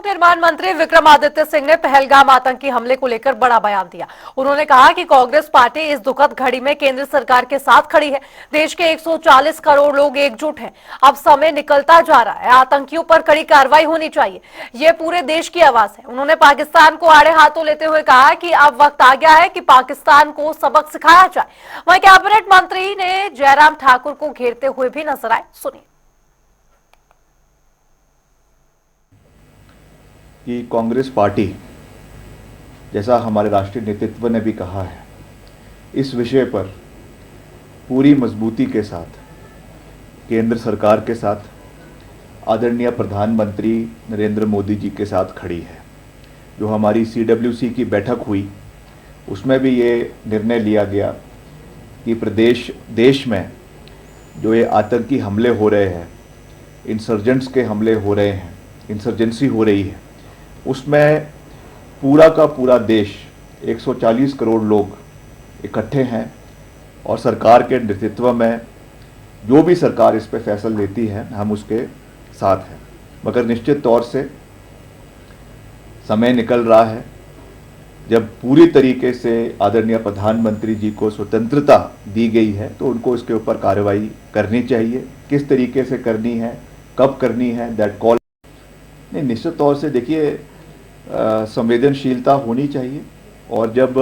लोक निर्माण मंत्री विक्रमादित्य सिंह ने पहलगाम आतंकी हमले को लेकर बड़ा बयान दिया। उन्होंने कहा कि कांग्रेस पार्टी इस दुखद घड़ी में केंद्र सरकार के साथ खड़ी है। देश के 140 करोड़ लोग एकजुट हैं। अब समय निकलता जा रहा है, आतंकियों पर कड़ी कार्रवाई होनी चाहिए। ये पूरे देश की आवाज है। उन्होंने पाकिस्तान को आड़े हाथों लेते हुए कहा कि अब वक्त आ गया है कि पाकिस्तान को सबक सिखाया जाए। वहीं कैबिनेट मंत्री ने जयराम ठाकुर को घेरते हुए भी नजर आए। सुनिए। कि कांग्रेस पार्टी, जैसा हमारे राष्ट्रीय नेतृत्व ने भी कहा है, इस विषय पर पूरी मजबूती के साथ केंद्र सरकार के साथ आदरणीय प्रधानमंत्री नरेंद्र मोदी जी के साथ खड़ी है। जो हमारी CWC की बैठक हुई उसमें भी ये निर्णय लिया गया कि देश में जो ये आतंकी हमले हो रहे हैं, इंसर्जेंट्स के हमले हो रहे हैं, इंसर्जेंसी हो रही है, उसमें पूरा का पूरा देश 140 करोड़ लोग इकट्ठे हैं और सरकार के नेतृत्व में जो भी सरकार इस पे फैसला लेती है हम उसके साथ हैं। मगर निश्चित तौर से समय निकल रहा है जब पूरी तरीके से आदरणीय प्रधानमंत्री जी को स्वतंत्रता दी गई है तो उनको इसके ऊपर कार्रवाई करनी चाहिए। किस तरीके से करनी है, कब करनी है, दैट कॉल नहीं। निश्चित तौर से देखिए, संवेदनशीलता होनी चाहिए। और जब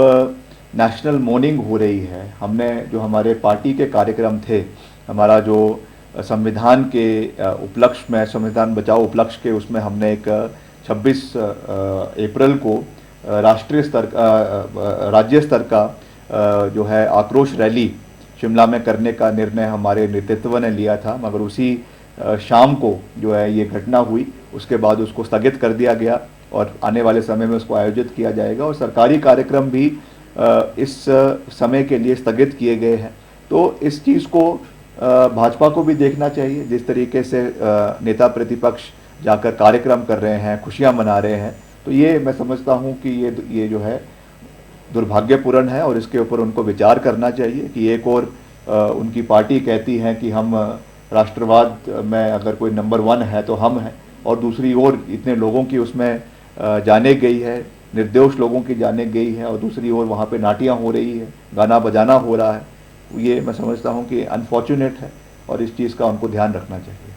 नेशनल मॉर्निंग हो रही है, हमने जो हमारे पार्टी के कार्यक्रम थे, हमारा जो संविधान के उपलक्ष्य में, संविधान बचाओ उपलक्ष्य के उसमें हमने एक 26 अप्रैल को राज्य स्तर का जो है आक्रोश रैली शिमला में करने का निर्णय हमारे नेतृत्व ने लिया था। मगर उसी शाम को जो है ये घटना हुई, उसके बाद उसको स्थगित कर दिया गया और आने वाले समय में उसको आयोजित किया जाएगा। और सरकारी कार्यक्रम भी इस समय के लिए स्थगित किए गए हैं। तो इस चीज़ को भाजपा को भी देखना चाहिए। जिस तरीके से नेता प्रतिपक्ष जाकर कार्यक्रम कर रहे हैं, खुशियां मना रहे हैं, तो ये मैं समझता हूं कि ये जो है दुर्भाग्यपूर्ण है और इसके ऊपर उनको विचार करना चाहिए। कि एक और उनकी पार्टी कहती है कि हम राष्ट्रवाद में अगर कोई नंबर 1 है तो हम हैं, और दूसरी ओर इतने लोगों की उसमें जाने गई है, निर्दोष लोगों की जाने गई है, और दूसरी ओर वहाँ पे नाटियाँ हो रही है, गाना बजाना हो रहा है। ये मैं समझता हूँ कि अनफॉर्चुनेट है और इस चीज़ का उनको ध्यान रखना चाहिए।